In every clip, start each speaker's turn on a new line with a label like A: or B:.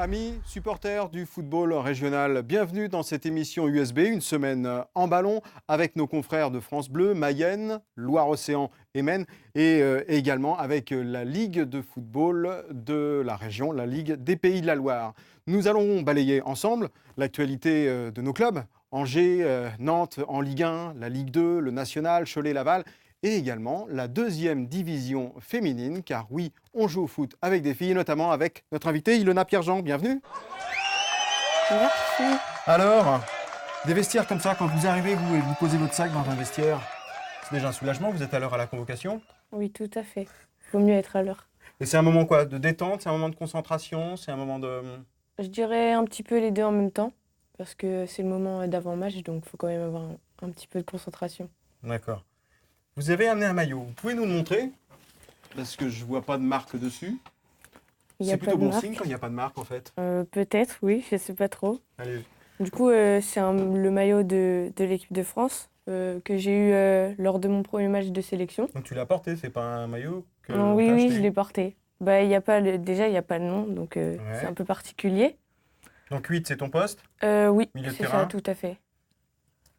A: Amis, supporters du football régional, bienvenue dans cette émission USB, une semaine en ballon avec nos confrères de France Bleu, Mayenne, Loire-Océan et Maine, et également avec la Ligue de football de la région, la Ligue des Pays de la Loire. Nous allons balayer ensemble l'actualité de nos clubs, Angers, Nantes en Ligue 1, la Ligue 2, le National, Cholet-Laval, et également la deuxième division féminine, car oui, on joue au foot avec des filles, notamment avec notre invitée Ilona Pierre-Jean. Bienvenue.
B: Merci.
A: Alors, des vestiaires comme ça, quand vous arrivez, vous posez votre sac dans un vestiaire, c'est déjà un soulagement, vous êtes à l'heure à la convocation.
B: Oui, tout à fait. Vaut mieux être à l'heure.
A: Et c'est un moment quoi? De détente, c'est un moment de concentration, c'est un moment de...
B: Je dirais un petit peu les deux en même temps, parce que c'est le moment d'avant-match, donc il faut quand même avoir un petit peu de concentration.
A: D'accord. Vous avez amené un maillot, vous pouvez nous le montrer? Parce que je vois pas de marque dessus.
B: Il y a
A: C'est
B: pas
A: plutôt
B: de
A: bon
B: marque.
A: signe quand il n'y a pas de marque en fait.
B: Peut-être, oui, je sais pas trop.
A: Allez.
B: Du coup, c'est le maillot de l'équipe de France que j'ai eu lors de mon premier match de sélection.
A: Donc tu l'as porté, c'est pas un maillot que
B: Oui,
A: t'as
B: oui,
A: acheté.
B: je l'ai porté. Bah, il y a pas déjà, il n'y a pas le nom, donc c'est un peu particulier.
A: Donc 8, c'est ton poste?
B: Oui,
A: Milieu de
B: c'est
A: terrain.
B: ça, tout à fait.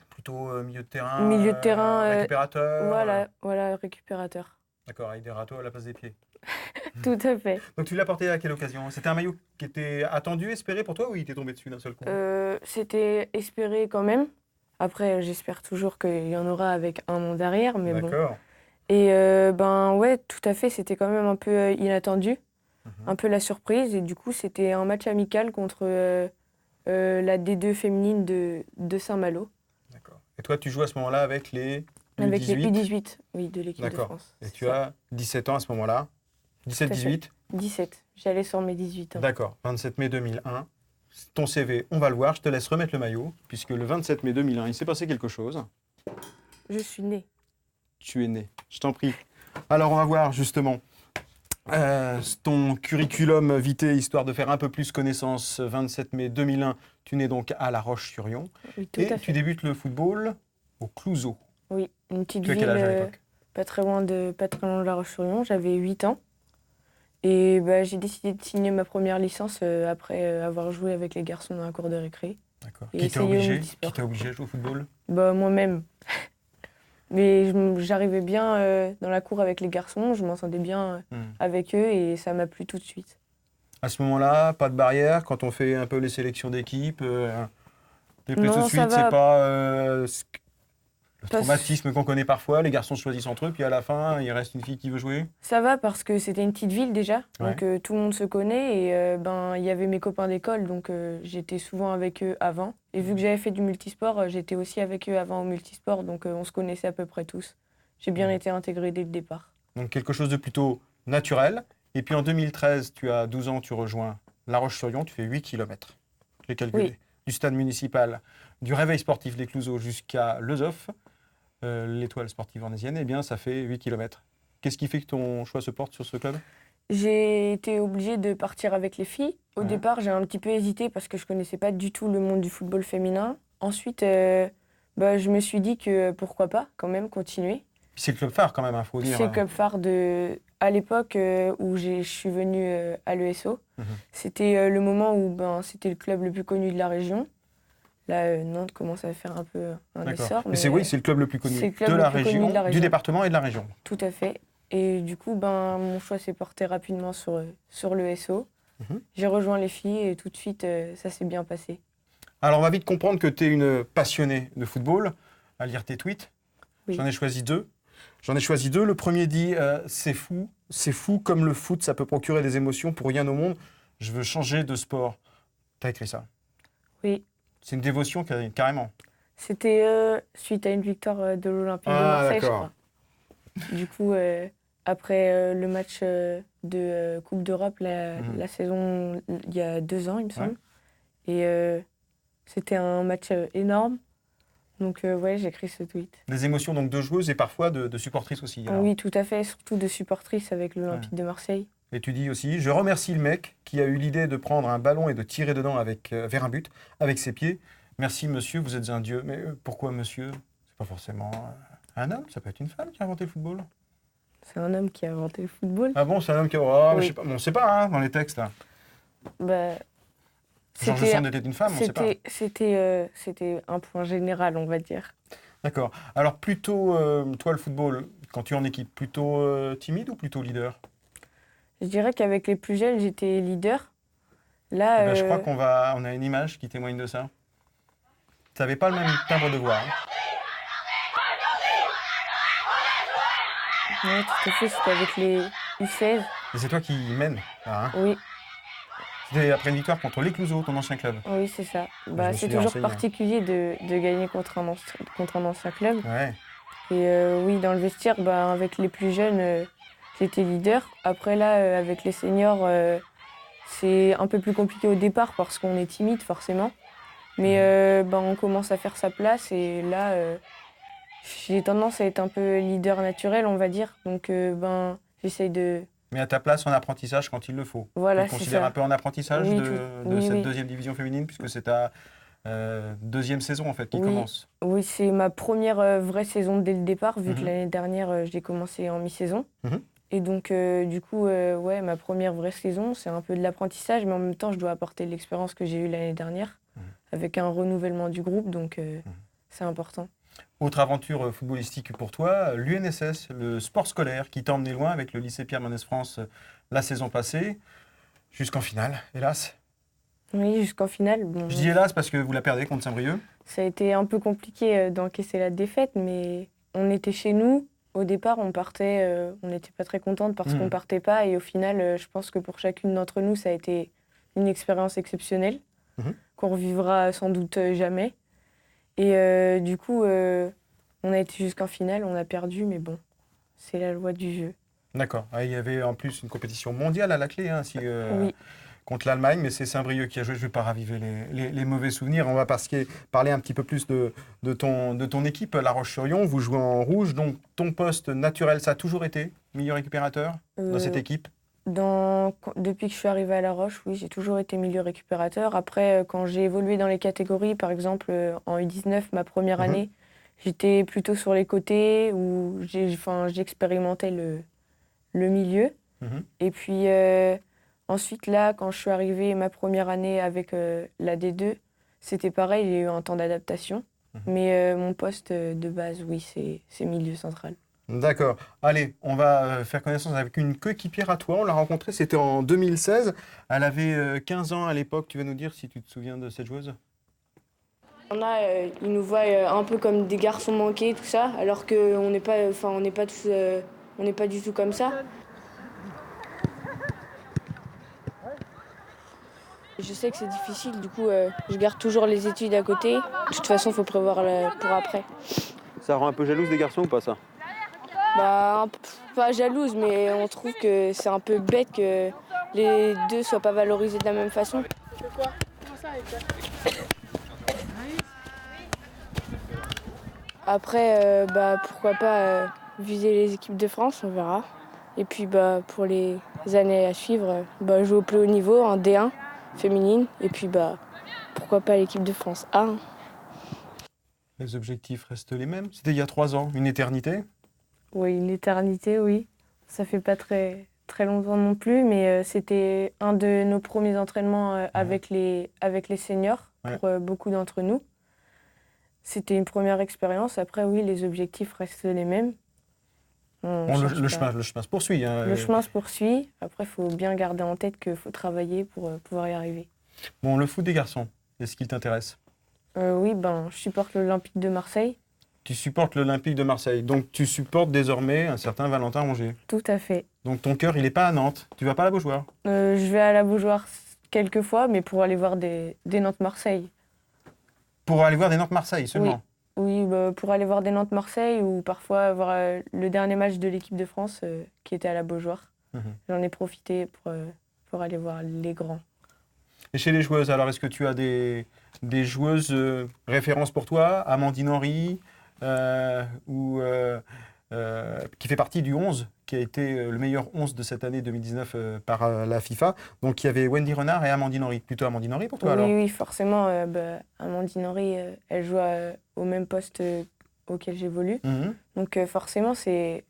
A: Plutôt milieu de terrain,
B: Milieu de terrain,
A: récupérateur.
B: voilà, récupérateur.
A: D'accord, avec des râteaux à la place des pieds.
B: Tout à fait.
A: Donc tu l'as porté à quelle occasion? C'était un maillot qui était attendu, espéré pour toi ou il t'est tombé dessus d'un seul coup?
B: C'était espéré quand même. Après, j'espère toujours qu'il y en aura avec un nom derrière, mais bon.
A: D'accord.
B: Et ben ouais, tout à fait, c'était quand même un peu inattendu, un peu la surprise. Et du coup, c'était un match amical contre la D2 féminine de Saint-Malo.
A: D'accord. Et toi, tu joues à ce moment-là avec les
B: Avec les
A: U18?
B: U18, oui, de l'équipe de
A: D'accord.
B: France.
A: Et
B: c'est
A: tu
B: ça.
A: as 17 ans à ce moment-là?
B: Tout à fait.
A: 17-18?
B: 17. J'allais sur mes 18 ans.
A: D'accord. 27 mai 2001. Ton CV, on va le voir. Je te laisse remettre le maillot, puisque le 27 mai 2001, il s'est passé quelque chose.
B: Je suis née.
A: Tu es né. Je t'en prie. Alors, on va voir justement ton curriculum vitae, histoire de faire un peu plus connaissance. 27 mai 2001, tu nais donc à La Roche-sur-Yon.
B: Oui, tout
A: Et
B: à
A: tu
B: fait.
A: débutes le football au Clouseau.
B: Oui, une petite
A: Tu as
B: ville
A: quel âge à l'époque?
B: pas très loin de La Roche-sur-Yon. J'avais 8 ans. Et bah, j'ai décidé de signer ma première licence après avoir joué avec les garçons dans la cour de récré.
A: D'accord.
B: Et
A: Qui t'a
B: essayer au
A: obligé?
B: multisport.
A: Qui t'a obligé à jouer au football?
B: Bah, moi-même. Mais j'arrivais bien dans la cour avec les garçons, je m'entendais bien avec eux et ça m'a plu tout de suite.
A: À ce moment-là, pas de barrière. Quand on fait un peu les sélections d'équipe, les plaît tout de
B: Non, ça
A: suite, c'est
B: va.
A: pas le
B: Parce-
A: traumatisme qu'on connaît parfois. Les garçons choisissent entre eux, puis à la fin, il reste une fille qui veut jouer.
B: Ça va parce que c'était une petite ville déjà, donc
A: Ouais.
B: tout le monde se connaît et ben il y avait mes copains d'école, donc j'étais souvent avec eux avant. Et vu que j'avais fait du multisport, j'étais aussi avec eux avant au multisport, donc on se connaissait à peu près tous. J'ai bien été intégrée dès le départ.
A: Donc quelque chose de plutôt naturel. Et puis en 2013, tu as 12 ans, tu rejoins La Roche-sur-Yon, tu fais 8 km. Je l'ai calculé.
B: Oui.
A: Du stade municipal, du réveil sportif des Clouseaux jusqu'à Lezoff, l'étoile sportive ornésienne, eh bien ça fait 8 km. Qu'est-ce qui fait que ton choix se porte sur ce club?
B: J'ai été obligée de partir avec les filles. Au
A: Ouais.
B: départ, j'ai un petit peu hésité parce que je connaissais pas du tout le monde du football féminin. Ensuite, bah, je me suis dit que pourquoi pas quand même continuer.
A: Puis c'est le club phare quand même, il faut dire.
B: C'est le club phare à l'époque où je suis venue à l'ESO. C'était le moment où ben, c'était le club le plus connu de la région. Là, Nantes commence à faire un peu un
A: D'accord.
B: essor.
A: Mais c'est oui, c'est le club le plus connu
B: c'est le club
A: de
B: le
A: la
B: plus connu
A: région,
B: de la
A: du
B: région.
A: département et de la région.
B: Tout à fait. Et du coup, ben, mon choix s'est porté rapidement sur le SO. J'ai rejoint les filles et tout de suite, ça s'est bien passé.
A: Alors on va vite comprendre que tu es une passionnée de football, à lire tes tweets.
B: Oui.
A: J'en ai choisi deux. Le premier dit c'est fou comme le foot, ça peut procurer des émotions pour rien au monde. Je veux changer de sport. T'as écrit ça.
B: Oui.
A: C'est une dévotion carrément.
B: C'était suite à une victoire de l'Olympique de Marseille, je crois. Du coup, après le match de Coupe d'Europe, la saison, il y a 2 ans, il me semble. Et c'était un match énorme. Donc, ouais, j'ai écrit ce tweet.
A: Des émotions donc de joueuses et parfois de supportrices aussi. Alors.
B: Oui, tout à fait, surtout de supportrices avec l'Olympique de Marseille.
A: Et tu dis aussi, je remercie le mec qui a eu l'idée de prendre un ballon et de tirer dedans vers un but avec ses pieds. Merci monsieur, vous êtes un dieu. Mais pourquoi monsieur? C'est pas forcément un homme, ça peut être une femme qui a inventé le football.
B: C'est un homme qui a inventé le football.
A: Ah bon, c'est un homme qui a... Oh,
B: Oui.
A: je sais pas, on ne sait pas hein, dans les textes. Là.
B: Bah,
A: Georges Sand était une femme, on ne sait pas.
B: C'était un point général, on va dire.
A: D'accord. Alors plutôt, toi le football, quand tu es en équipe, plutôt timide ou plutôt leader?
B: Je dirais qu'avec les plus jeunes, j'étais leader. Là,
A: je crois qu'on a une image qui témoigne de ça. Tu n'avais pas le même timbre de voix. Hein.
B: Oui, tout à fait, c'était avec les U16.
A: Et c'est toi qui mène, là, hein?
B: Oui.
A: C'était après une victoire contre l'Écluseau, ton ancien club.
B: Oui, c'est ça. C'est toujours particulier de gagner contre un ancien club.
A: Ouais.
B: Et oui, dans le vestiaire, avec les plus jeunes, j'étais leader. Après là, avec les seniors, c'est un peu plus compliqué au départ parce qu'on est timide forcément. Mais on commence à faire sa place et là, j'ai tendance à être un peu leader naturel, on va dire. Donc j'essaye de...
A: Mais à ta place en apprentissage quand il le faut.
B: Voilà,
A: tu te considères un peu en apprentissage de cette deuxième division féminine puisque c'est ta deuxième saison en fait qui commence.
B: Oui, c'est ma première vraie saison dès le départ vu que l'année dernière, j'ai commencé en mi-saison. Et donc, du coup, ma première vraie saison, c'est un peu de l'apprentissage, mais en même temps, je dois apporter l'expérience que j'ai eue l'année dernière avec un renouvellement du groupe, donc c'est important.
A: Autre aventure footballistique pour toi, l'UNSS, le sport scolaire qui t'a emmené loin avec le lycée Pierre-Mendès France la saison passée, jusqu'en finale, hélas.
B: Oui, jusqu'en finale. Bon,
A: je dis hélas parce que vous la perdez contre Saint-Brieuc.
B: Ça a été un peu compliqué d'encaisser la défaite, mais on était chez nous. Au départ, on partait, on n'était pas très contente parce qu'on ne partait pas. Et au final, je pense que pour chacune d'entre nous, ça a été une expérience exceptionnelle qu'on revivra sans doute jamais. Et du coup, on a été jusqu'en finale, on a perdu, mais bon, c'est la loi du jeu.
A: D'accord. Il y avait en plus une compétition mondiale à la clé
B: oui.
A: Contre l'Allemagne, mais c'est Saint-Brieuc qui a joué. Je ne vais pas raviver les mauvais souvenirs. On va parler un petit peu plus de ton équipe, La Roche-sur-Yon. Vous jouez en rouge, donc ton poste naturel, ça a toujours été milieu récupérateur dans cette équipe?
B: Depuis que je suis arrivée à La Roche, oui, j'ai toujours été milieu récupérateur. Après, quand j'ai évolué dans les catégories, par exemple en U19, ma première année, j'étais plutôt sur les côtés où j'expérimentais le milieu. Et puis ensuite, là, quand je suis arrivée ma première année avec la D2, c'était pareil, j'ai eu un temps d'adaptation. Mais mon poste de base, oui, c'est milieu central.
A: D'accord. Allez, on va faire connaissance avec une coéquipière à toi. On l'a rencontrée, c'était en 2016. Elle avait 15 ans à l'époque. Tu vas nous dire si tu te souviens de cette joueuse?
B: Ils nous voient un peu comme des garçons manqués, tout ça, alors qu'on n'est pas, on n'est pas du tout comme ça. Je sais que c'est difficile, du coup, je garde toujours les études à côté. De toute façon, il faut prévoir pour après.
A: Ça rend un peu jalouse des garçons ou pas, ça?
B: Pas jalouse, mais on trouve que c'est un peu bête que les deux soient pas valorisés de la même façon. Après, pourquoi pas viser les équipes de France, on verra. Et puis pour les années à suivre, jouer au plus haut niveau, en D1 féminine. Et puis pourquoi pas l'équipe de France A.
A: Les objectifs restent les mêmes. C'était il y a 3 ans, une éternité?
B: Oui, une éternité, oui. Ça fait pas très longtemps non plus, mais c'était un de nos premiers entraînements avec les seniors pour beaucoup d'entre nous. C'était une première expérience. Après, oui, les objectifs restent les mêmes.
A: Le chemin se poursuit. Hein.
B: Le chemin se poursuit. Après, il faut bien garder en tête qu'il faut travailler pour pouvoir y arriver.
A: Bon, le foot des garçons, est-ce qu'il t'intéresse?
B: Oui, je supporte l'Olympique de Marseille.
A: Tu supportes l'Olympique de Marseille. Donc, tu supportes désormais un certain Valentin Rongier.
B: Tout à fait.
A: Donc, ton cœur, il n'est pas à Nantes. Tu vas pas à la Beaujoire?
B: Je vais à la Beaujoire quelques fois, mais pour aller voir des Nantes-Marseille.
A: Pour aller voir des Nantes-Marseille seulement?
B: Oui, pour aller voir des Nantes-Marseille ou parfois voir le dernier match de l'équipe de France qui était à la Beaujoire. J'en ai profité pour aller voir les grands.
A: Et chez les joueuses, alors est-ce que tu as des joueuses références pour toi? Amandine Henry, qui fait partie du 11, qui a été le meilleur 11 de cette année 2019 par la FIFA. Donc il y avait Wendy Renard et Amandine Henry. Plutôt Amandine Henry pour toi alors?
B: Oui, forcément. Amandine Henry, elle joue au même poste auquel j'évolue. Donc forcément, c'est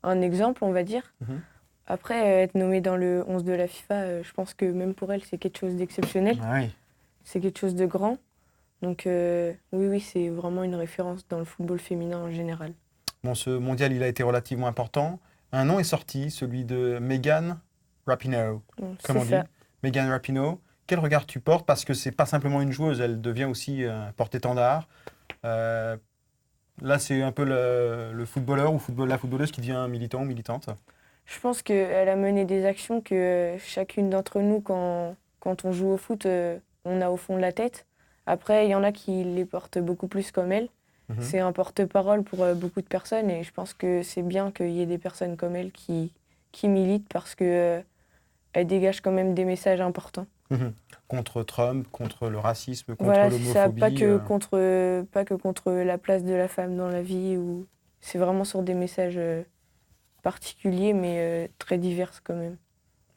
B: un exemple, on va dire. Après, être nommée dans le 11 de la FIFA, je pense que même pour elle, c'est quelque chose d'exceptionnel.
A: Ah oui.
B: c'est quelque chose de grand. Donc oui, c'est vraiment une référence dans le football féminin en général.
A: Bon, ce mondial, il a été relativement important. Un nom est sorti, celui de Megan Rapinoe. Comme on dit, Megan Rapinoe. Quel regard tu portes? Parce que c'est pas simplement une joueuse, elle devient aussi porte-étendard. Là, c'est un peu le footballeur ou la footballeuse qui devient militant ou militante.
B: Je pense qu'elle a mené des actions que chacune d'entre nous, quand on joue au foot, on a au fond de la tête. Après, il y en a qui les portent beaucoup plus comme elle. C'est un porte-parole pour beaucoup de personnes et je pense que c'est bien qu'il y ait des personnes comme elle qui militent parce qu'elle dégage quand même des messages importants.
A: Contre Trump, contre le racisme, contre l'homophobie.
B: Ça, pas que contre la place de la femme dans la vie. C'est vraiment sur des messages particuliers mais très divers quand même.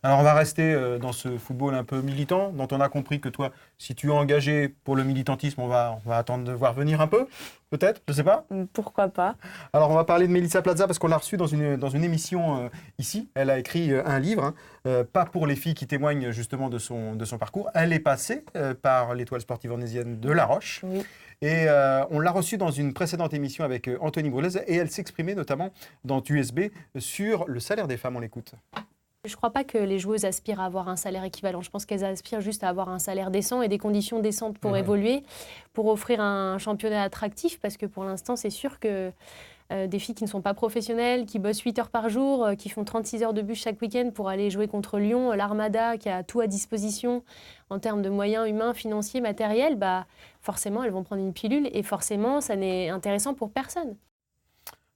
A: Alors on va rester dans ce football un peu militant, dont on a compris que toi, si tu es engagé pour le militantisme, on va attendre de voir venir un peu, peut-être, je ne sais pas.
B: Pourquoi pas.
A: Alors on va parler de Melissa Plaza parce qu'on l'a reçue dans une émission ici. Elle a écrit un livre, pas pour les filles qui témoignent justement de son parcours. Elle est passée par l'Étoile sportive ornésienne de La Roche.
B: Oui.
A: Et on l'a reçue dans une précédente émission avec Anthony Bourlaise et elle s'exprimait notamment dans USB sur le salaire des femmes. On l'écoute.
C: Je ne crois pas que les joueuses aspirent à avoir un salaire équivalent. Je pense qu'elles aspirent juste à avoir un salaire décent et des conditions décentes pour évoluer, pour offrir un championnat attractif, parce que pour l'instant, c'est sûr que des filles qui ne sont pas professionnelles, qui bossent 8 heures par jour, qui font 36 heures de bus chaque week-end pour aller jouer contre Lyon, l'Armada, qui a tout à disposition en termes de moyens humains, financiers, matériels, forcément, elles vont prendre une pilule et forcément, ça n'est intéressant pour personne.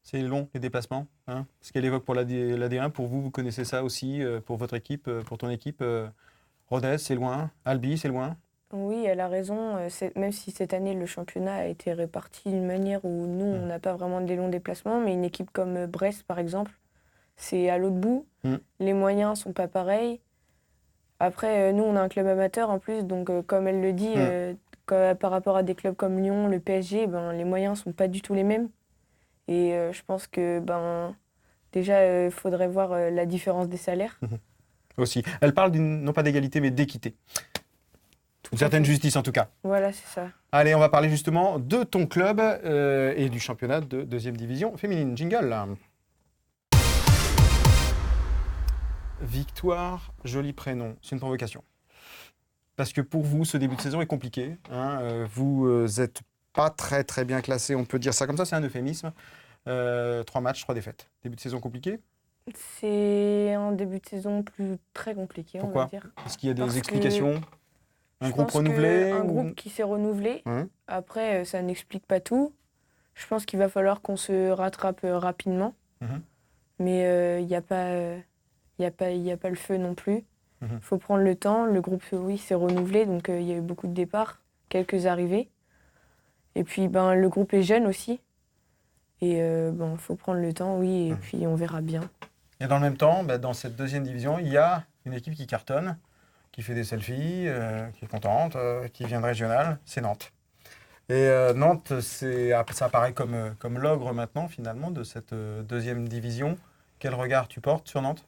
A: C'est long, les déplacements, hein, ce qu'elle évoque pour la D1. Pour vous, vous connaissez ça aussi, pour votre équipe, pour ton équipe. Rodez, c'est loin. Albi, c'est loin.
B: Oui, elle a raison. Même si cette année, le championnat a été réparti d'une manière où nous, on n'a pas vraiment des longs déplacements, mais une équipe comme Brest, par exemple, c'est à l'autre bout. Les moyens ne sont pas pareils. Après, nous, on a un club amateur en plus, donc comme elle le dit, par rapport à des clubs comme Lyon, le PSG, les moyens ne sont pas du tout les mêmes. Et je pense que déjà, il faudrait voir la différence des salaires.
A: Aussi. Elle parle non pas d'égalité, mais d'équité. Une certaine justice, en tout cas.
B: Voilà, c'est ça.
A: Allez, on va parler justement de ton club et du championnat de 2e division féminine. Jingle. Victoire, joli prénom. C'est une provocation. Parce que pour vous, ce début de saison est compliqué. Hein, vous êtes pas très très bien classé, on peut dire ça comme ça, c'est un euphémisme. 3 matchs, 3 défaites. Début de saison compliqué?
B: C'est un début de saison très compliqué.
A: Pourquoi?
B: On va dire.
A: Est-ce qu'il y a des explications? Un groupe renouvelé?
B: Un groupe qui s'est renouvelé. Après, ça n'explique pas tout. Je pense qu'il va falloir qu'on se rattrape rapidement. Mais il n'y a pas le feu non plus. Il faut prendre le temps. Le groupe, oui, s'est renouvelé, donc il y a eu beaucoup de départs, quelques arrivées. Et puis, le groupe est jeune aussi. Et il faut prendre le temps, oui, et puis on verra bien.
A: Et dans le même temps, dans cette 2e division, il y a une équipe qui cartonne, qui fait des selfies, qui est contente, qui vient de régional, c'est Nantes. Et Nantes, ça apparaît comme l'ogre maintenant, finalement, de cette 2e division. Quel regard tu portes sur Nantes?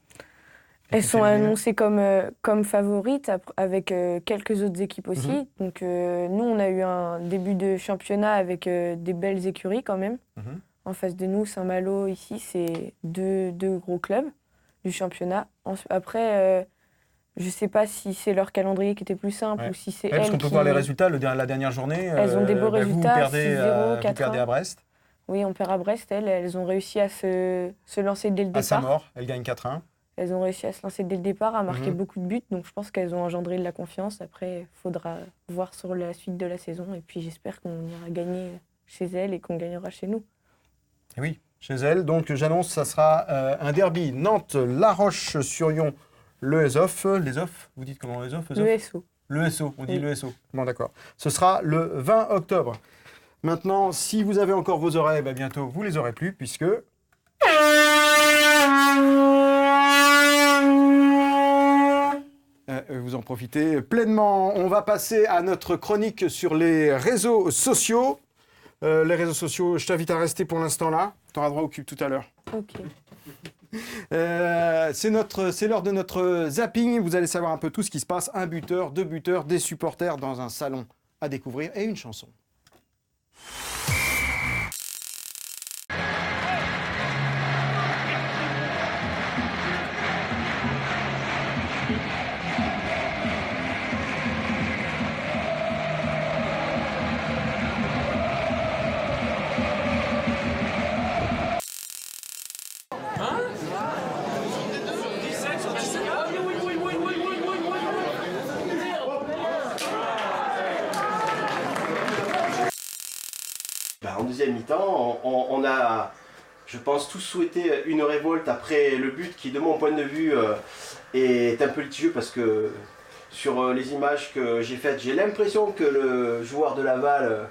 B: Elles sont annoncées comme favorites avec quelques autres équipes aussi. Donc nous, on a eu un début de championnat avec des belles écuries quand même. En face de nous, Saint-Malo, ici, c'est deux gros clubs du championnat. Après, je ne sais pas si c'est leur calendrier qui était plus simple ou si c'est elles
A: parce qu'on peut voir les résultats, la dernière journée.
B: Elles ont des beaux résultats,
A: vous perdez
B: 6-0, 4-1.
A: Vous perdez à Brest.
B: Oui, on perd à Brest. Elles ont réussi à se lancer dès le départ.
A: À Saint-Maur, elles gagnent 4-1.
B: Elles ont réussi à se lancer dès le départ, à marquer beaucoup de buts. Donc je pense qu'elles ont engendré de la confiance. Après, il faudra voir sur la suite de la saison. Et puis j'espère qu'on ira gagner chez elles et qu'on gagnera chez nous.
A: Et oui, chez elles. Donc j'annonce, ça sera un derby Nantes-La Roche-sur-Yon, le ESOF. Les OF, vous dites comment les OF?
B: Le SO.
A: Le SO, on dit le SO. Bon, d'accord. Ce sera le 20 octobre. Maintenant, si vous avez encore vos oreilles, bientôt vous les aurez plus, puisque... Vous en profitez pleinement. On va passer à notre chronique sur les réseaux sociaux. Les réseaux sociaux, je t'invite à rester pour l'instant là. Tu auras droit au cube tout à l'heure.
B: Ok.
A: C'est l'heure de notre zapping. Vous allez savoir un peu tout ce qui se passe. Un buteur, deux buteurs, des supporters dans un salon à découvrir et une chanson.
D: En deuxième mi-temps, on a, je pense, tous souhaité une révolte après le but qui, de mon point de vue, est un peu litigieux parce que sur les images que j'ai faites, j'ai l'impression que le joueur de Laval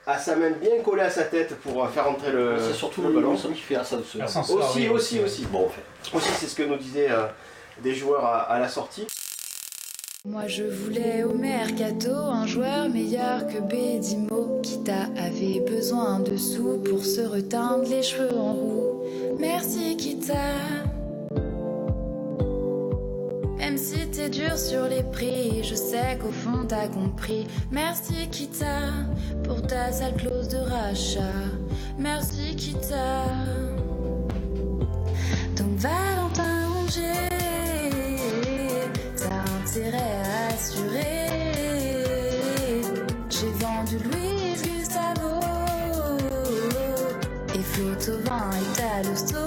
D: a sa main bien collée à sa tête pour faire entrer le ballon.
E: C'est surtout le ballon qui fait ascenseur.
D: Aussi. Bon, aussi, c'est ce que nous disaient des joueurs à la sortie.
F: Moi je voulais au mercato un joueur meilleur que Bédimo. Kita avait besoin de sous pour se reteindre les cheveux en roux. Merci Kita. Même si t'es dur sur les prix, je sais qu'au fond t'as compris. Merci Kita pour ta sale clause de rachat. Merci Kita. Donc Valentin Rongier, intérêt à assurer. J'ai vendu Luis Gustavo et Flo Thauvin et Talosto.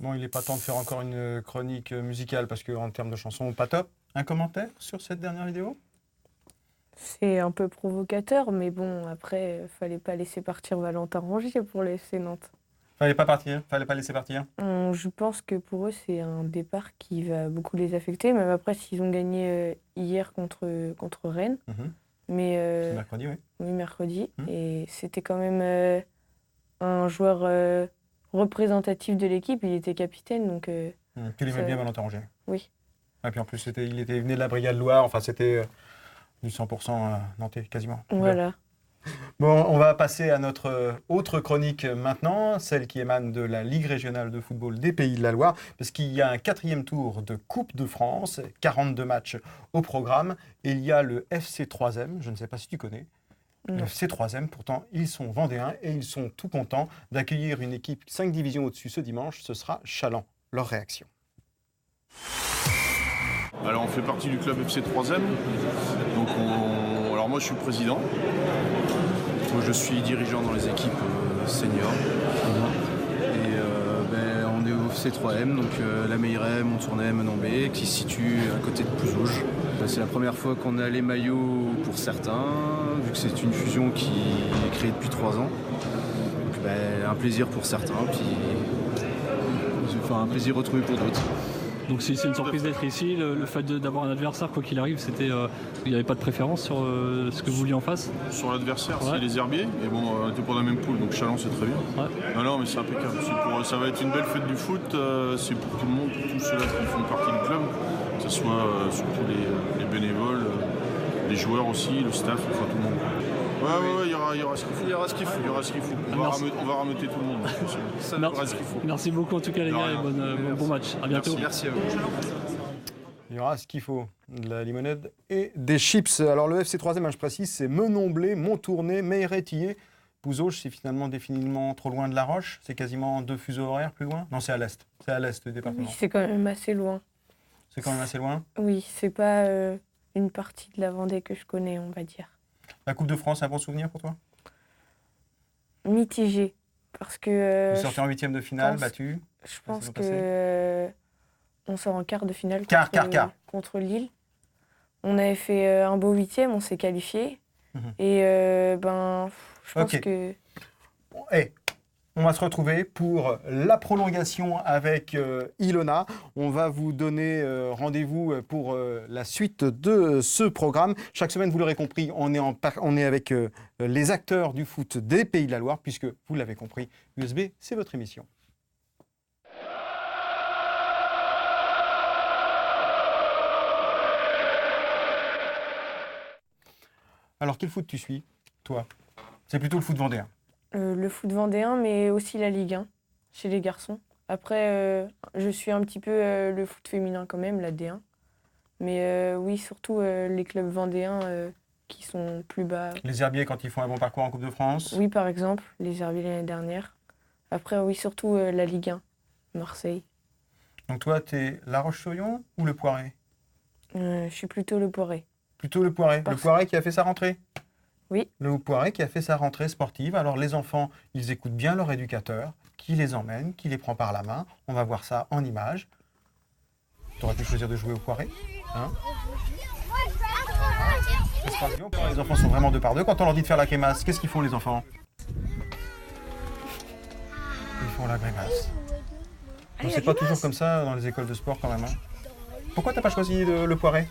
A: Bon, il n'est pas temps de faire encore une chronique musicale parce qu'en termes de chansons, pas top. Un commentaire sur cette dernière vidéo ?
B: C'est un peu provocateur, mais bon, après, fallait pas laisser partir Valentin Rongier pour le FC Nantes.
A: Fallait pas laisser partir.
B: Je pense que pour eux, c'est un départ qui va beaucoup les affecter, même après s'ils ont gagné hier contre Rennes. Mais,
A: C'est mercredi, oui.
B: Oui, mercredi. Et c'était quand même un joueur représentatif de l'équipe. Il était capitaine, donc...
A: Tu l'aimais bien, Valentin Rongier ?
B: Oui.
A: Et puis en plus, il venait de la Brigade Loire, enfin c'était du 100% nantais, quasiment.
B: Voilà.
A: Bon, on va passer à notre autre chronique maintenant, celle qui émane de la Ligue régionale de football des Pays de la Loire, parce qu'il y a un 4e tour de Coupe de France, 42 matchs au programme, et il y a le FC 3M, je ne sais pas si tu connais. Le FC 3M, pourtant, ils sont vendéens et ils sont tout contents d'accueillir une équipe 5 divisions au-dessus ce dimanche, ce sera Chaland. Leur réaction.
G: Alors on fait partie du club FC 3M, donc alors moi je suis le président, moi je suis dirigeant dans les équipes seniors, et on est au FC 3M, donc la Meilleray, Montournay, Menambé, qui se situe à côté de Pouzauges. C'est la première fois qu'on a les maillots pour certains, vu que c'est une fusion qui est créée depuis 3 ans, donc un plaisir pour certains, puis un plaisir retrouvé pour d'autres.
H: Donc c'est une surprise d'être ici, le fait d'avoir un adversaire, quoi qu'il arrive, il n'y avait pas de préférence sur ce que vous vouliez en face?
G: Sur l'adversaire, c'est les Herbiers, et bon, on était pour la même poule, donc Chaland c'est très bien. Ouais. Non, mais c'est impeccable, ça va être une belle fête du foot, c'est pour tout le monde, pour tous ceux-là qui font partie du club, que ce soit surtout les bénévoles, les joueurs aussi, le staff, enfin tout le monde. Ouais, il y aura ce qu'il faut. On va rameuter tout le monde. Ça ce qu'il faut.
H: Merci beaucoup en tout cas les gars et bon match. À bientôt.
G: Merci à vous.
A: Il y aura ce qu'il faut, de la limonade et des chips. Alors le FC 3M, je précise, c'est Menomblé, Montournay, Meilleray-Tillé. Pouzauges, c'est finalement définitivement trop loin de La Roche. C'est quasiment 2 fuseaux horaires plus loin. Non, c'est à l'est. C'est à l'est du département.
B: Oui, c'est quand même assez loin.
A: C'est quand même assez loin ?
B: Oui, c'est pas une partie de la Vendée que je connais, on va dire.
A: La Coupe de France, un bon souvenir pour toi ?
B: Mitigé, parce que...
A: Vous sortez en 8e de finale, battu.
B: Je pense que on sort en quart de finale contre Lille. On avait fait un beau 8e, on s'est qualifié. Et je pense que...
A: On va se retrouver pour la prolongation avec Ilona. On va vous donner rendez-vous pour la suite de ce programme. Chaque semaine, vous l'aurez compris, on est avec les acteurs du foot des Pays de la Loire, puisque, vous l'avez compris, USB, c'est votre émission. Alors, quel foot tu suis, toi ? C'est plutôt le foot vendéen.
B: Le foot vendéen, mais aussi la Ligue 1 chez les garçons. Après, je suis un petit peu le foot féminin quand même, la D1. Mais oui, surtout les clubs vendéens qui sont plus bas.
A: Les Herbiers, quand ils font un bon parcours en Coupe de France.
B: Oui, par exemple, les Herbiers l'année dernière. Après, oui, surtout la Ligue 1, Marseille.
A: Donc toi, t'es La Roche-sur-Yon ou le Poiret?
B: Je suis plutôt le Poiret.
A: Plutôt le Poiret. Le Poiret qui a fait sa rentrée?
B: Oui.
A: Le Poiret qui a fait sa rentrée sportive. Alors les enfants, ils écoutent bien leur éducateur, qui les emmène, qui les prend par la main. On va voir ça en images. Tu aurais pu choisir de jouer au Poiret, hein? Ça se passe bien au Poiret. Les enfants sont vraiment deux par deux. Quand on leur dit de faire la grimace, qu'est-ce qu'ils font les enfants? Ils font la grimace. Donc c'est pas toujours comme ça dans les écoles de sport quand même, hein. Pourquoi t'as pas choisi le Poiret?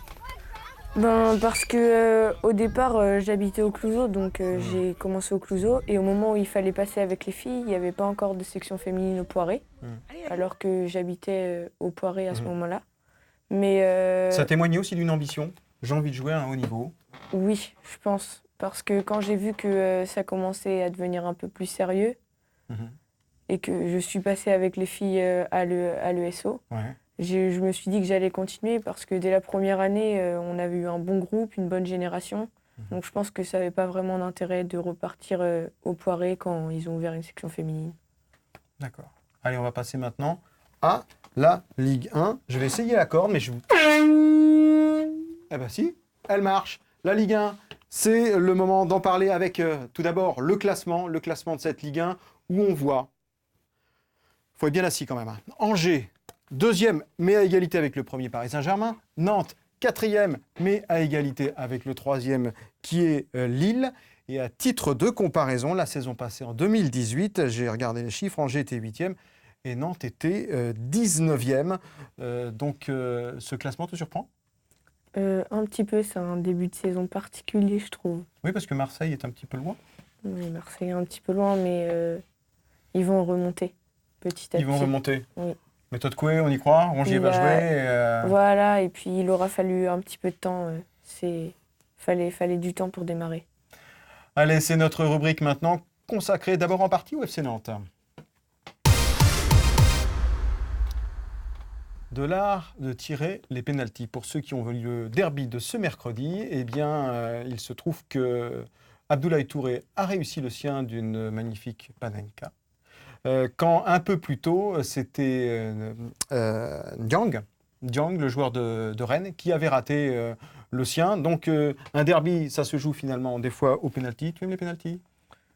B: Parce que au départ, j'habitais au Clouseau, donc j'ai commencé au Clouseau. Et au moment où il fallait passer avec les filles, il n'y avait pas encore de section féminine au Poiret, alors que j'habitais au Poiret à ce moment-là. Mais
A: ça témoignait aussi d'une ambition. J'ai envie de jouer à un haut niveau.
B: Oui, je pense. Parce que quand j'ai vu que ça commençait à devenir un peu plus sérieux, et que je suis passée avec les filles à l'ESO, je me suis dit que j'allais continuer parce que dès la première année, on avait eu un bon groupe, une bonne génération. Donc je pense que ça n'avait pas vraiment d'intérêt de repartir au Poiret quand ils ont ouvert une section féminine.
A: D'accord. Allez, on va passer maintenant à la Ligue 1. Je vais essayer la corde, mais je vous... Eh ben si, elle marche. La Ligue 1, c'est le moment d'en parler avec tout d'abord le classement de cette Ligue 1 où on voit... Il faut être bien assis quand même, hein. Angers, 2e, mais à égalité avec le premier Paris Saint-Germain. Nantes, 4e, mais à égalité avec le 3e qui est Lille. Et à titre de comparaison, la saison passée en 2018, j'ai regardé les chiffres, Angers était 8e et Nantes était 19e. Donc ce classement te surprend?
B: Un petit peu, c'est un début de saison particulier, je trouve.
A: Oui, parce que Marseille est un petit peu loin.
B: Oui, Marseille est un petit peu loin, mais ils vont remonter petit à petit.
A: Ils vont remonter.
B: Oui.
A: Méthode Coué, on y croit, Rongier va jouer.
B: Voilà, et puis il aura fallu un petit peu de temps. Fallait du temps pour démarrer.
A: Allez, c'est notre rubrique maintenant, consacrée d'abord en partie au FC Nantes. De l'art de tirer les pénaltys. Pour ceux qui ont vu le derby de ce mercredi, eh bien, il se trouve que Abdoulaye Touré a réussi le sien d'une magnifique panenka. Quand un peu plus tôt, c'était Diang, le joueur de Rennes, qui avait raté le sien. Donc un derby, ça se joue finalement des fois au pénalty. Tu aimes les pénaltys?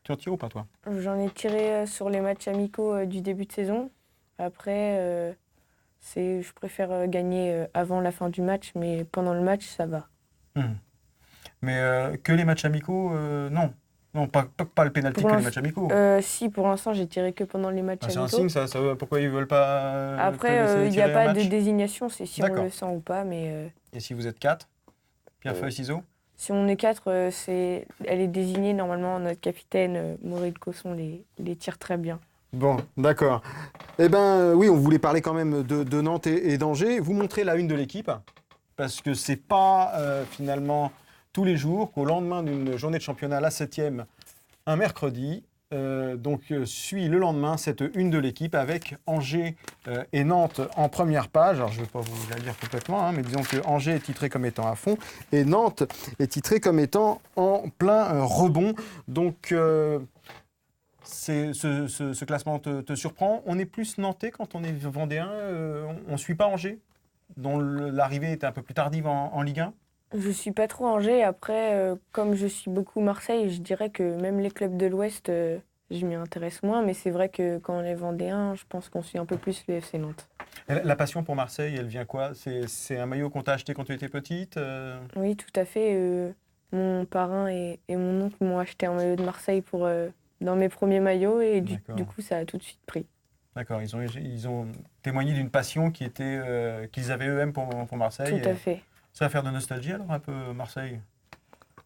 A: Tu en tires ou pas, toi?
B: J'en ai tiré sur les matchs amicaux du début de saison. Après, je préfère gagner avant la fin du match, mais pendant le match, ça va.
A: Mais que les matchs amicaux, non. Non, pas le pénalty que les matchs amicaux.
B: Si, pour l'instant, j'ai tiré que pendant les matchs amicaux.
A: C'est un signe, ça, pourquoi ils ne veulent pas
B: Après, il n'y a pas de désignation, c'est si on le sent ou pas. Mais
A: Et si vous êtes 4? Pierre, feuille, ciseaux?
B: Si on est 4, elle est désignée. Normalement, notre capitaine, Maurice Cosson, les tire très bien.
A: Bon, d'accord. Eh bien, oui, on voulait parler quand même de Nantes et d'Angers. Vous montrez la une de l'équipe, parce que ce n'est pas finalement tous les jours qu'au lendemain d'une journée de championnat, la 7e, un mercredi, suit le lendemain cette une de l'équipe avec Angers et Nantes en première page. Alors je ne vais pas vous la lire complètement, mais disons que Angers est titré comme étant à fond et Nantes est titré comme étant en plein rebond. Donc ce classement te surprend. On est plus nantais quand on est vendéen, on ne suit pas Angers, dont l'arrivée était un peu plus tardive en Ligue 1.
B: Je ne suis pas trop Angers. Après, comme je suis beaucoup Marseille, je dirais que même les clubs de l'Ouest, je m'y intéresse moins. Mais c'est vrai que quand on est vendéen, je pense qu'on suit un peu plus le FC Nantes.
A: La passion pour Marseille, elle vient quoi? C'est un maillot qu'on t'a acheté quand tu étais petite?
B: Oui, tout à fait. Mon parrain et mon oncle m'ont acheté un maillot de Marseille dans mes premiers maillots. Et du coup, ça a tout de suite pris.
A: D'accord, ils ont témoigné d'une passion qu'ils avaient eux-mêmes pour Marseille.
B: Tout à fait.
A: Ça va faire de nostalgie alors un peu Marseille?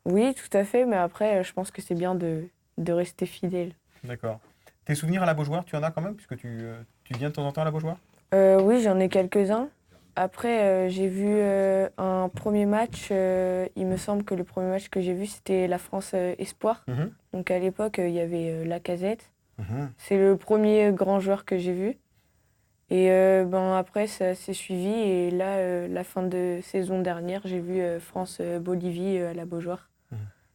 B: Oui, tout à fait, mais après, je pense que c'est bien de rester fidèle.
A: D'accord. Tes souvenirs à la Beaujoire, tu en as quand même, puisque tu viens de temps en temps à la Beaujoire?
B: Oui, j'en ai quelques-uns. Après, j'ai vu un premier match. Il me semble que le premier match que j'ai vu, c'était la France Espoir. Donc à l'époque, il y avait Lacazette. C'est le premier grand joueur que j'ai vu. Et après, ça s'est suivi. Et là, la fin de saison dernière, j'ai vu France-Bolivie à la Beaujoire.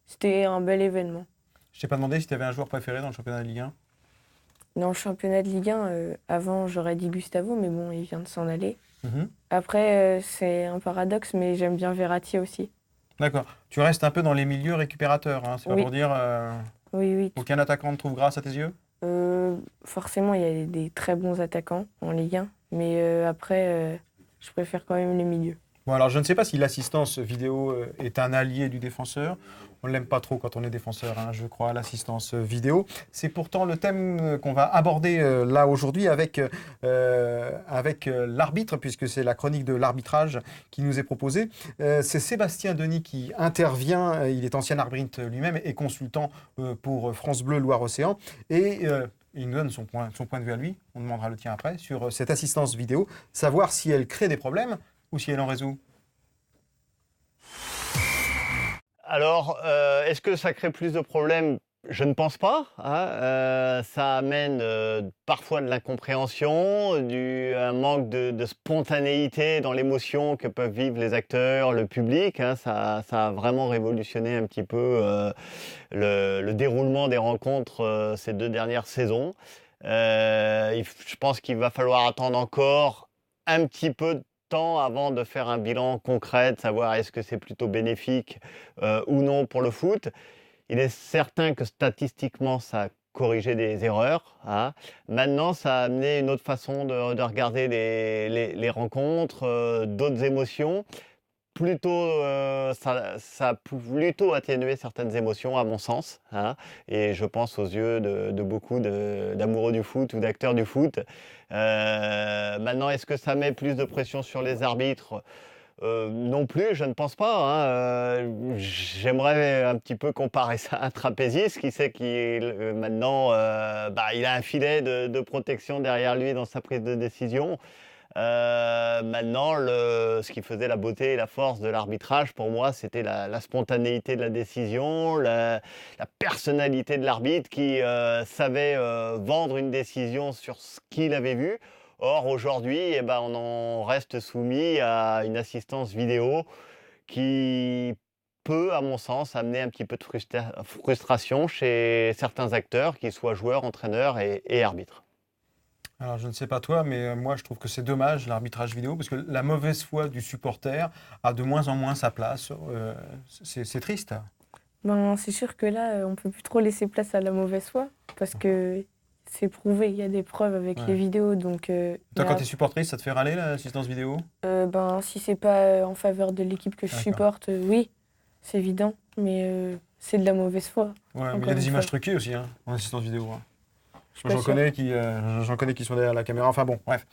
B: C'était un bel événement.
A: Je t'ai pas demandé si tu avais un joueur préféré dans le championnat de Ligue 1?
B: Dans le championnat de Ligue 1, avant, j'aurais dit Gustavo, mais bon, il vient de s'en aller. Après, c'est un paradoxe, mais j'aime bien Verratti aussi.
A: D'accord. Tu restes un peu dans les milieux récupérateurs, hein, c'est pas pour dire...
B: Oui.
A: Aucun attaquant ne trouve grâce à tes yeux?
B: Forcément, il y a des très bons attaquants en Ligue 1, mais après, je préfère quand même les milieux.
A: Bon, alors je ne sais pas si l'assistance vidéo est un allié du défenseur. On ne l'aime pas trop quand on est défenseur, hein, je crois, l'assistance vidéo. C'est pourtant le thème qu'on va aborder là aujourd'hui avec l'arbitre, puisque c'est la chronique de l'arbitrage qui nous est proposée. C'est Sébastien Denis qui intervient. Il est ancien arbitre lui-même et consultant pour France Bleu Loire-Océan. Et il nous donne son point de vue à lui. On demandera le tien après sur cette assistance vidéo, savoir si elle crée des problèmes ou si elle en résout.
I: Alors, est-ce que ça crée plus de problèmes? Je ne pense pas. Ça amène parfois de l'incompréhension, un manque de spontanéité dans l'émotion que peuvent vivre les acteurs, le public. Ça a vraiment révolutionné un petit peu le déroulement des rencontres ces 2 dernières saisons. Je pense qu'il va falloir attendre encore un petit peu de temps avant de faire un bilan concret, de savoir est-ce que c'est plutôt bénéfique ou non pour le foot. Il est certain que statistiquement, ça a corrigé des erreurs. Maintenant, ça a amené une autre façon de regarder les rencontres, d'autres émotions. Ça a plutôt atténué certaines émotions, à mon sens. Et je pense aux yeux de beaucoup d'amoureux du foot ou d'acteurs du foot. Maintenant, est-ce que ça met plus de pression sur les arbitres? Non plus, je ne pense pas. J'aimerais un petit peu comparer ça à un trapéziste qui sait qu'il maintenant il a un filet de protection derrière lui dans sa prise de décision. Maintenant, ce qui faisait la beauté et la force de l'arbitrage, pour moi, c'était la spontanéité de la décision, la personnalité de l'arbitre qui savait vendre une décision sur ce qu'il avait vu. Or, aujourd'hui, on en reste soumis à une assistance vidéo qui peut, à mon sens, amener un petit peu de frustration chez certains acteurs, qu'ils soient joueurs, entraîneurs et arbitres.
A: Alors, je ne sais pas toi, mais moi, je trouve que c'est dommage, l'arbitrage vidéo, parce que la mauvaise foi du supporter a de moins en moins sa place. C'est triste.
B: C'est sûr que là, on ne peut plus trop laisser place à la mauvaise foi, parce que c'est prouvé, il y a des preuves avec les vidéos. Donc,
A: toi, quand tu es supportrice, ça te fait râler, l'assistance vidéo?
B: Si c'est pas en faveur de l'équipe que je supporte, oui, c'est évident, mais c'est de la mauvaise foi.
A: Ouais, mais il y a des images truquées aussi, en assistance vidéo. Moi, j'en connais qui sont derrière la caméra. Enfin bon, bref.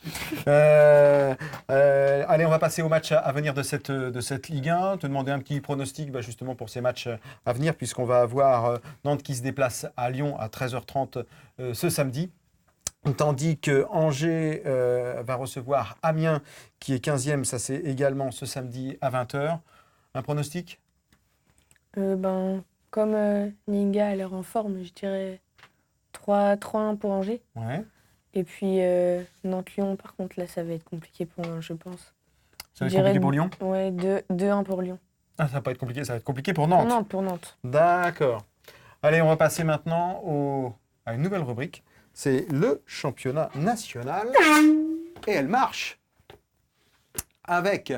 A: Allez, on va passer au match à venir de cette Ligue 1. Te demander un petit pronostic justement pour ces matchs à venir, puisqu'on va avoir Nantes qui se déplace à Lyon à 13h30 ce samedi. Tandis que Angers va recevoir Amiens, qui est 15e. Ça, c'est également ce samedi à 20h. Un pronostic?
B: Comme Ninga a l'air en forme, je dirais 3-1 pour Angers.
A: Ouais.
B: Et puis Nantes-Lyon, par contre, là, ça va être compliqué pour Nantes, je pense.
A: Ça va être compliqué pour Lyon?
B: Ouais, 2-1 pour Lyon.
A: Ah, ça va pas être compliqué, ça va être compliqué pour Nantes.
B: Pour Nantes.
A: D'accord. Allez, on va passer maintenant à une nouvelle rubrique. C'est le championnat national. Et elle marche. Avec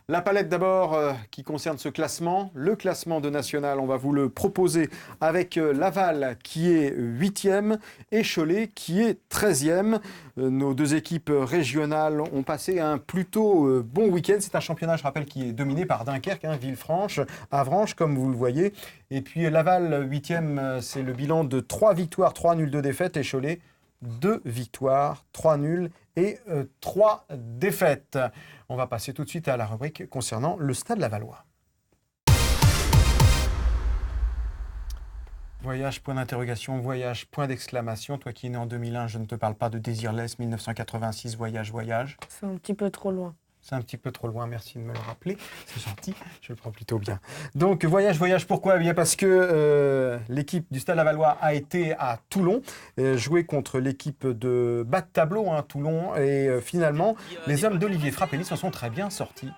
A: la palette d'abord qui concerne ce classement. Le classement de national, on va vous le proposer avec Laval qui est 8e et Cholet qui est 13e. Nos 2 équipes régionales ont passé un plutôt bon week-end. C'est un championnat, je rappelle, qui est dominé par Dunkerque, Villefranche, Avranches, comme vous le voyez. Et puis Laval, 8e, c'est le bilan de 3 victoires, 3 nuls, 2 défaites. Et Cholet, 2 victoires, 3 nuls et 3 défaites. On va passer tout de suite à la rubrique concernant le Stade Lavallois. Voyage, point d'interrogation, voyage, point d'exclamation. Toi qui es né en 2001, je ne te parle pas de Désirless, 1986, voyage.
B: C'est un petit peu trop loin.
A: C'est un petit peu trop loin, merci de me le rappeler. C'est gentil, je le prends plutôt bien. Donc, voyage, pourquoi ? Eh bien, parce que l'équipe du Stade Lavallois a été à Toulon, jouer contre l'équipe de bas de tableau, Toulon. Et finalement, les hommes d'Olivier Frappelli s'en sont très bien sortis.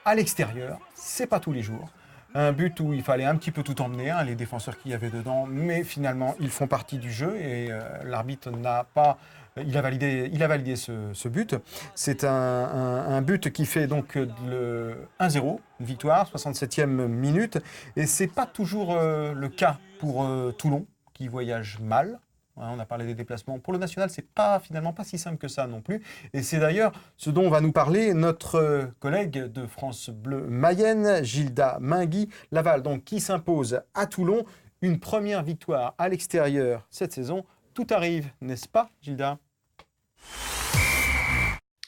A: À l'extérieur, c'est pas tous les jours. Un but où il fallait un petit peu tout emmener, les défenseurs qu'il y avait dedans, mais finalement, ils font partie du jeu et l'arbitre n'a pas... Il a validé ce but. C'est un but qui fait donc le 1-0, une victoire, 67e minute. Et ce n'est pas toujours le cas pour Toulon, qui voyage mal. On a parlé des déplacements. Pour le national, ce n'est finalement pas si simple que ça non plus. Et c'est d'ailleurs ce dont va nous parler notre collègue de France Bleu Mayenne, Gilda Mingui. Laval, donc, qui s'impose à Toulon. Une première victoire à l'extérieur cette saison. Tout arrive, n'est-ce pas, Gilda ?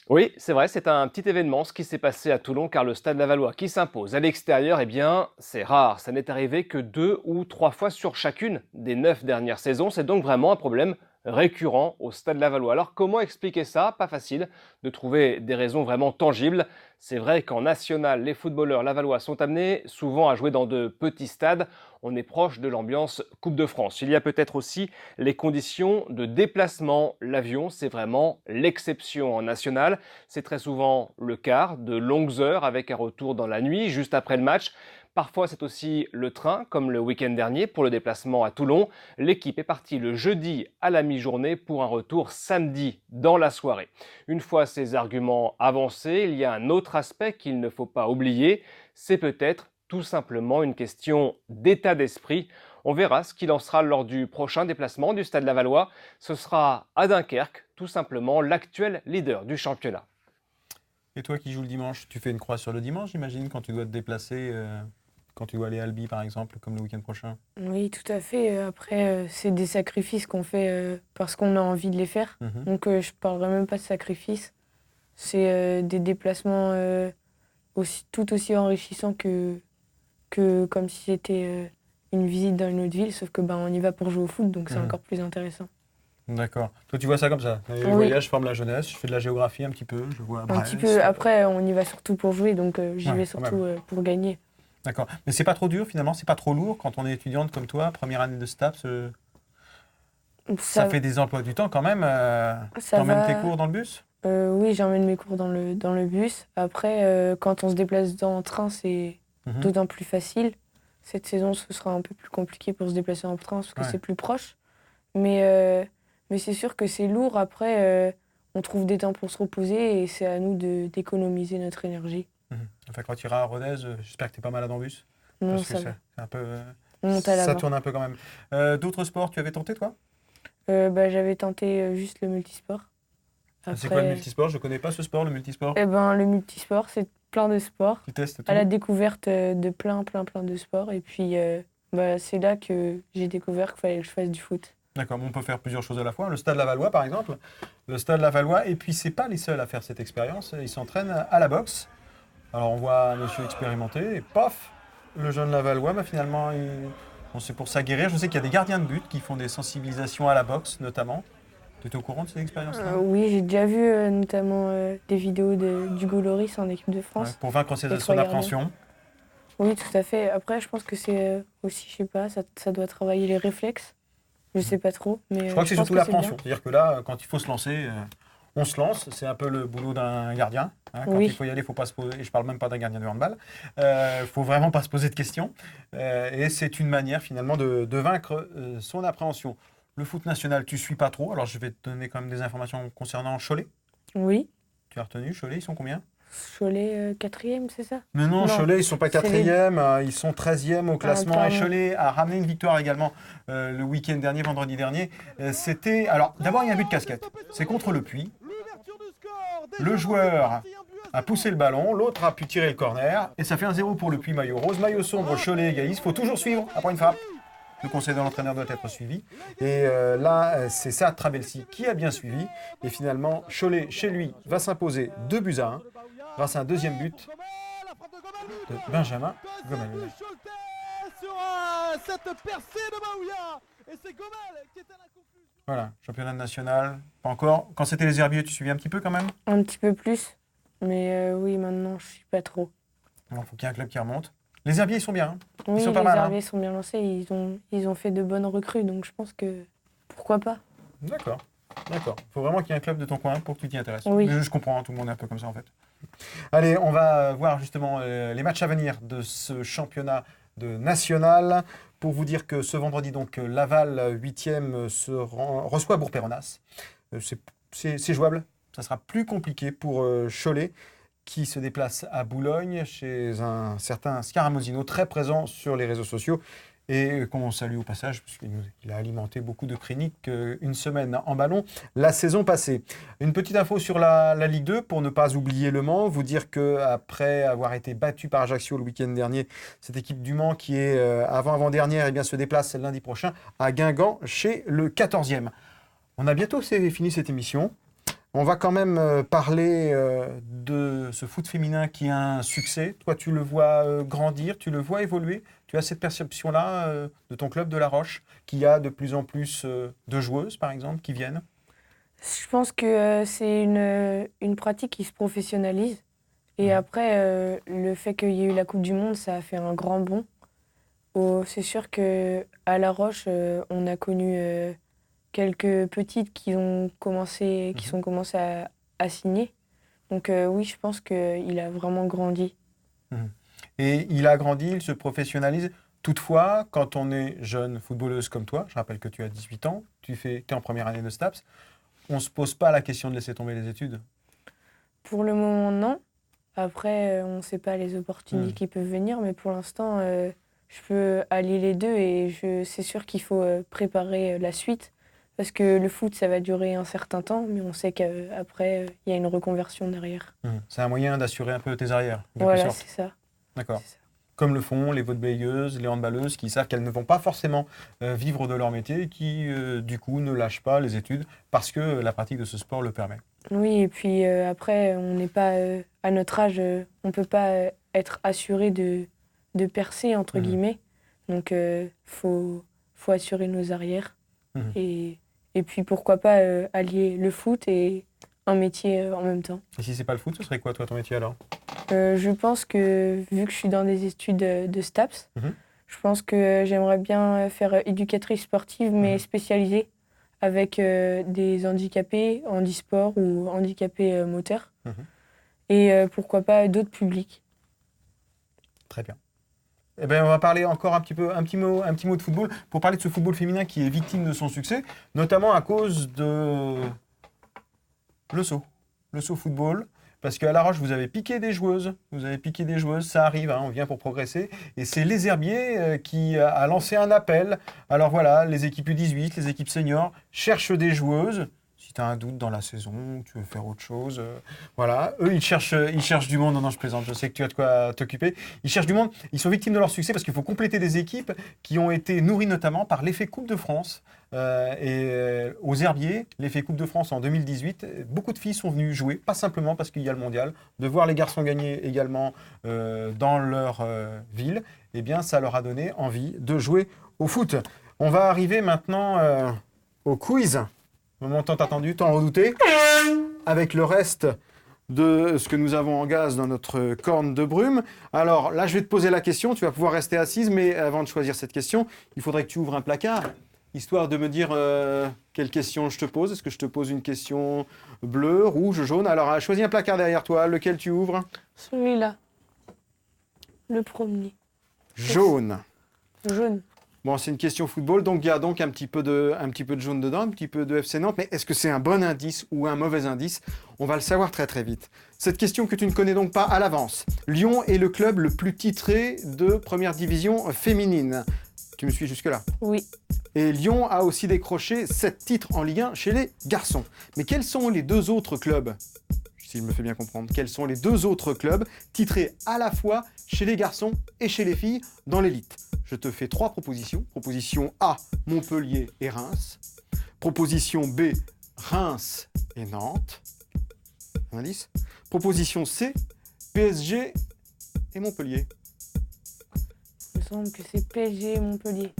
J: Oui, c'est vrai, c'est un petit événement ce qui s'est passé à Toulon car le Stade Lavallois qui s'impose à l'extérieur, eh bien, c'est rare. Ça n'est arrivé que 2 ou 3 fois sur chacune des 9 dernières saisons. C'est donc vraiment un problème récurrent au Stade Lavallois. Alors comment expliquer ça ? Pas facile de trouver des raisons vraiment tangibles. C'est vrai qu'en national, les footballeurs lavallois sont amenés souvent à jouer dans de petits stades. On est proche de l'ambiance Coupe de France. Il y a peut-être aussi les conditions de déplacement. L'avion, c'est vraiment l'exception en national. C'est très souvent le quart, de longues heures avec un retour dans la nuit, juste après le match. Parfois, c'est aussi le train, comme le week-end dernier pour le déplacement à Toulon. L'équipe est partie le jeudi à la mi-journée pour un retour samedi dans la soirée. Une fois ces arguments avancés, il y a un autre aspect qu'il ne faut pas oublier. C'est peut-être tout simplement une question d'état d'esprit. On verra ce qu'il en sera lors du prochain déplacement du Stade Lavallois. Ce sera à Dunkerque, tout simplement l'actuel leader du championnat.
A: Et toi qui joues le dimanche, tu fais une croix sur le dimanche, j'imagine, quand tu dois te déplacer quand tu dois aller à Albi, par exemple, comme le week-end prochain?
B: Oui, tout à fait. Après, c'est des sacrifices qu'on fait parce qu'on a envie de les faire. Donc, je ne parlerai même pas de sacrifices. C'est des déplacements tout aussi enrichissants que comme si c'était une visite dans une autre ville, sauf que on y va pour jouer au foot, donc c'est encore plus intéressant.
A: D'accord. Toi, tu vois ça comme ça? Les voyages forment la jeunesse, je fais de la géographie un petit peu, je vois
B: Un
A: Brest.
B: petit peu. Après, on y va surtout pour jouer, donc j'y vais surtout pour gagner.
A: D'accord. Mais c'est pas trop dur finalement, c'est pas trop lourd quand on est étudiante comme toi, première année de STAPS. Ça fait des emplois du temps quand même. T'emmènes tes cours dans le bus?
B: Oui, j'emmène mes cours dans le bus. Après, quand on se déplace en train, c'est d'autant plus facile. Cette saison, ce sera un peu plus compliqué pour se déplacer en train parce que c'est plus proche. Mais c'est sûr que c'est lourd. Après, on trouve des temps pour se reposer et c'est à nous d'économiser notre énergie.
A: Enfin, quand tu iras à Rodez, j'espère que tu n'es pas malade en bus.
B: Non,
A: parce que
B: ça va.
A: c'est un peu,
B: ça
A: tourne un peu quand même. D'autres sports, tu avais tenté toi?
B: J'avais tenté juste le multisport. Après,
A: c'est quoi le multisport? Je ne connais pas ce sport, le multisport.
B: Le multisport, c'est plein de sports.
A: Tu testes tout?
B: À la découverte de plein de sports. Et puis, c'est là que j'ai découvert qu'il fallait que je fasse du foot.
A: D'accord, on peut faire plusieurs choses à la fois. Le Stade Lavallois, par exemple. Le Stade Lavallois, et puis c'est pas les seuls à faire cette expérience. Ils s'entraînent à la boxe. Alors on voit un monsieur expérimenté, et paf, le jeune Lavallois, finalement, c'est pour s'aguerrir. Je sais qu'il y a des gardiens de but qui font des sensibilisations à la boxe, notamment. Tu étais au courant de ces expériences-là?
B: Oui, j'ai déjà vu notamment des vidéos d'Hugo Lloris en équipe de France.
A: Pour vaincre son appréhension.
B: Oui, tout à fait. Après, je pense que c'est aussi, je sais pas, ça doit travailler les réflexes. Je sais pas trop, mais
A: je crois que c'est surtout l'appréhension. C'est-à-dire que là, quand il faut se lancer, on se lance. C'est un peu le boulot d'un gardien. Quand il faut y aller, il ne faut pas se poser. Et je ne parle même pas d'un gardien de handball. Il ne faut vraiment pas se poser de questions. Et c'est une manière finalement de vaincre son appréhension. Le foot national, tu ne suis pas trop. Alors je vais te donner quand même des informations concernant Cholet.
B: Oui.
A: Tu as retenu Cholet, ils sont combien?
B: Cholet 4e, c'est ça?
A: Mais non, Cholet, ils ne sont pas 4e, ils sont 13e au classement. Et Cholet a ramené une victoire également le week-end dernier, vendredi dernier. C'était. Alors, d'abord, il y a un but de casquette. C'est contre le Puy. Le joueur a poussé le ballon, l'autre a pu tirer le corner. Et ça fait 1-0 pour le Puy, maillot rose. Maillot sombre, Cholet égalise. Il faut toujours suivre après une frappe. Le conseil de l'entraîneur doit être suivi. Et là, c'est ça, Trabelsi, qui a bien suivi. Et finalement, Cholet, chez lui, va s'imposer 2-1. Grâce à un deuxième but de Benjamin Gomel. Voilà, championnat national, pas encore. Quand c'était les herbiers, tu suivais un petit peu quand même?
B: Un petit peu plus. Mais oui, maintenant, je suis pas trop.
A: Il faut qu'il y ait un club qui remonte. Les Herbiers, ils sont bien. Hein.
B: Oui,
A: ils sont pas
B: les
A: mal.
B: Herbiers sont bien lancés. Ils ont fait de bonnes recrues, donc je pense que pourquoi pas.
A: D'accord. Il faut vraiment qu'il y ait un club de ton coin pour que tu t'y intéresses.
B: Oui.
A: Je comprends, tout le monde est un peu comme ça en fait. Allez, on va voir justement les matchs à venir de ce championnat de national. Pour vous dire que ce vendredi, donc, Laval, 8e, reçoit Bourg-Péronas. C'est jouable. Ça sera plus compliqué pour Cholet, qui se déplace à Boulogne chez un certain Scaramosino, très présent sur les réseaux sociaux et qu'on salue au passage, puisqu'il a alimenté beaucoup de chroniques une semaine en ballon la saison passée. Une petite info sur la Ligue 2, pour ne pas oublier Le Mans, vous dire qu'après avoir été battu par Ajaccio le week-end dernier, cette équipe du Mans qui est avant-dernière, se déplace lundi prochain à Guingamp chez le 14e. On a bientôt fini cette émission. On va quand même parler de ce foot féminin qui a un succès. Toi, tu le vois grandir, tu le vois évoluer. Tu as cette perception-là de ton club de La Roche, qui a de plus en plus de joueuses, par exemple, qui viennent?
B: Je pense que c'est une pratique qui se professionnalise. Et après, le fait qu'il y ait eu la Coupe du Monde, ça a fait un grand bond. C'est sûr qu'à La Roche, on a connu quelques petites qui sont commencé à signer. Donc oui, je pense qu'il a vraiment grandi.
A: Et il a grandi, il se professionnalise. Toutefois, quand on est jeune footballeuse comme toi, je rappelle que tu as 18 ans, tu es en première année de STAPS, on ne se pose pas la question de laisser tomber les études?
B: Pour le moment, non. Après, on ne sait pas les opportunités qui peuvent venir, mais pour l'instant, je peux allier les deux et c'est sûr qu'il faut préparer la suite. Parce que le foot, ça va durer un certain temps, mais on sait qu'après, il y a une reconversion derrière.
A: C'est un moyen d'assurer un peu tes arrières.
B: Voilà, c'est ça.
A: D'accord. Comme le font les volleyeuses, les handballeuses, qui savent qu'elles ne vont pas forcément vivre de leur métier et qui, du coup, ne lâchent pas les études parce que la pratique de ce sport le permet.
B: Oui, et puis après, on n'est pas, à notre âge, on ne peut pas être assuré de percer, entre guillemets. Donc, faut assurer nos arrières. Et puis, pourquoi pas allier le foot et un métier en même temps.
A: Et si c'est pas le foot, ce serait quoi, toi, ton métier, alors?
B: Je pense que, vu que je suis dans des études de STAPS, je pense que j'aimerais bien faire éducatrice sportive, mais spécialisée, avec des handicapés, handisport ou handicapés moteurs. Et pourquoi pas d'autres publics.
A: Très bien. Eh bien, on va parler encore un petit mot de football, pour parler de ce football féminin qui est victime de son succès, notamment à cause de le saut football. Parce qu'à La Roche, vous avez piqué des joueuses, ça arrive, on vient pour progresser. Et c'est Les Herbiers qui a lancé un appel. Alors voilà, les équipes U18, les équipes seniors cherchent des joueuses. Si tu as un doute dans la saison, tu veux faire autre chose, voilà. Eux, ils cherchent du monde. Non, je plaisante, je sais que tu as de quoi t'occuper. Ils cherchent du monde. Ils sont victimes de leur succès parce qu'il faut compléter des équipes qui ont été nourries notamment par l'effet Coupe de France. Aux Herbiers, l'effet Coupe de France en 2018, beaucoup de filles sont venues jouer, pas simplement parce qu'il y a le mondial, de voir les garçons gagner également dans leur ville, eh bien ça leur a donné envie de jouer au foot. On va arriver maintenant au quiz, moment tant attendu, tant redouté, avec le reste de ce que nous avons en gaz dans notre corne de brume. Alors là, je vais te poser la question, tu vas pouvoir rester assise, mais avant de choisir cette question, il faudrait que tu ouvres un placard, histoire de me dire quelle question je te pose. Est-ce que je te pose une question bleue, rouge, jaune? Alors, choisis un placard derrière toi. Lequel tu ouvres?
B: Celui-là. Le premier.
A: Jaune.
B: Jaune.
A: Bon, c'est une question football, donc il y a donc un petit peu de jaune dedans, un petit peu de FC Nantes. Mais est-ce que c'est un bon indice ou un mauvais indice? On va le savoir très très vite. Cette question que tu ne connais donc pas à l'avance. Lyon est le club le plus titré de première division féminine. Tu me suis jusque-là?
B: Oui.
A: Et Lyon a aussi décroché 7 titres en Ligue 1 chez les garçons. Mais quels sont les deux autres clubs, si je me fais bien comprendre, quels sont les deux autres clubs titrés à la fois chez les garçons et chez les filles dans l'élite? Je te fais 3 propositions. Proposition A, Montpellier et Reims. Proposition B, Reims et Nantes. Un indice. Proposition C, PSG et Montpellier.
B: Il me semble que c'est PSG et Montpellier.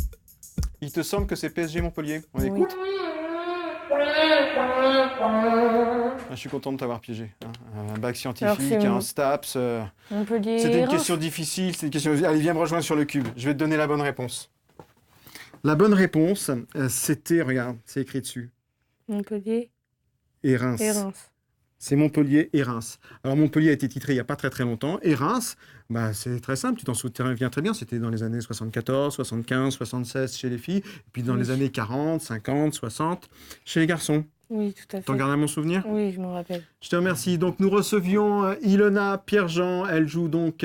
A: Il te semble que c'est PSG Montpellier? On écoute? Je suis content de t'avoir piégé. un bac scientifique, un STAPS.
B: Montpellier.
A: C'était une question difficile. Allez, viens me rejoindre sur le cube. Je vais te donner la bonne réponse. La bonne réponse, c'était, regarde, c'est écrit dessus.
B: Montpellier.
A: Et Reims. C'est Montpellier et Reims. Alors Montpellier a été titré il n'y a pas très très longtemps. Et Reims, bah, c'est très simple, tu t'en souviens très bien. C'était dans les années 74, 75, 76 chez les filles. Et puis dans les années 40, 50, 60 chez les garçons.
B: Oui, tout à fait.
A: T'en gardes un bon souvenir?
B: Oui, je m'en rappelle.
A: Je te remercie. Donc nous recevions Ilona Pierre-Jean. Elle joue donc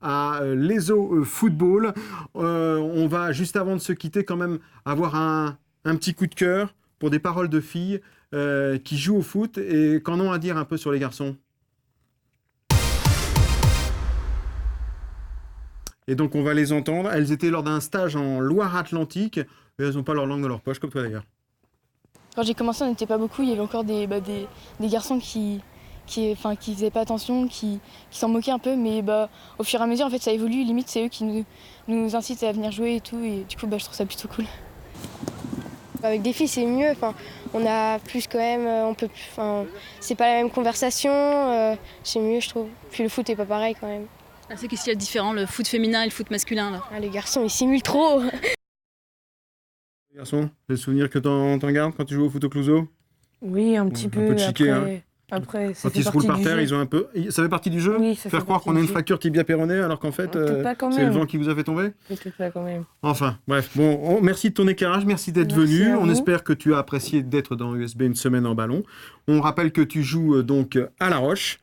A: à l'ESO Football. On va, juste avant de se quitter, quand même avoir un petit coup de cœur pour des paroles de filles qui jouent au foot et qu'en ont à dire un peu sur les garçons. Et donc on va les entendre. Elles étaient lors d'un stage en Loire-Atlantique et elles n'ont pas leur langue dans leur poche, comme toi d'ailleurs.
K: Quand j'ai commencé, on n'était pas beaucoup. Il y avait encore des garçons qui faisaient pas attention, qui s'en moquaient un peu. Mais au fur et à mesure, en fait, ça évolue. Limite, c'est eux qui nous incitent à venir jouer et tout. Et du coup, je trouve ça plutôt cool.
L: Avec des filles, c'est mieux. Enfin, on a plus quand même. C'est pas la même conversation. C'est mieux, je trouve. Puis le foot est pas pareil quand même.
M: Ah, c'est qu'est-ce qu'il y a de différent, le foot féminin et le foot masculin là?
L: Les garçons, ils simulent trop.
A: Les garçons, les souvenirs que t'en gardes quand tu joues au foot au Clouseau?
B: Oui, un petit peu. Après, ça
A: quand ils se roulent par terre, ils ont un peu. Ça fait partie du jeu?
B: Oui, ça
A: faire croire qu'on a une fracture tibia-péronée alors qu'en fait, c'est le vent qui vous a fait tomber?
B: Peut-être pas quand même.
A: Enfin, bref. Bon, merci de ton éclairage, merci d'être venu. On espère que tu as apprécié d'être dans USB une semaine en ballon. On rappelle que tu joues donc à La Roche,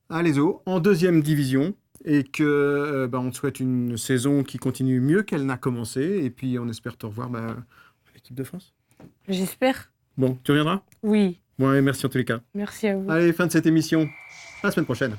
A: à l'ESO, en 2e division. Et que on te souhaite une saison qui continue mieux qu'elle n'a commencé. Et puis on espère te revoir à l'équipe de France.
B: J'espère.
A: Bon, tu reviendras?
B: Oui.
A: Bon, et merci en tous les cas.
B: Merci à vous.
A: Allez, fin de cette émission. À la semaine prochaine.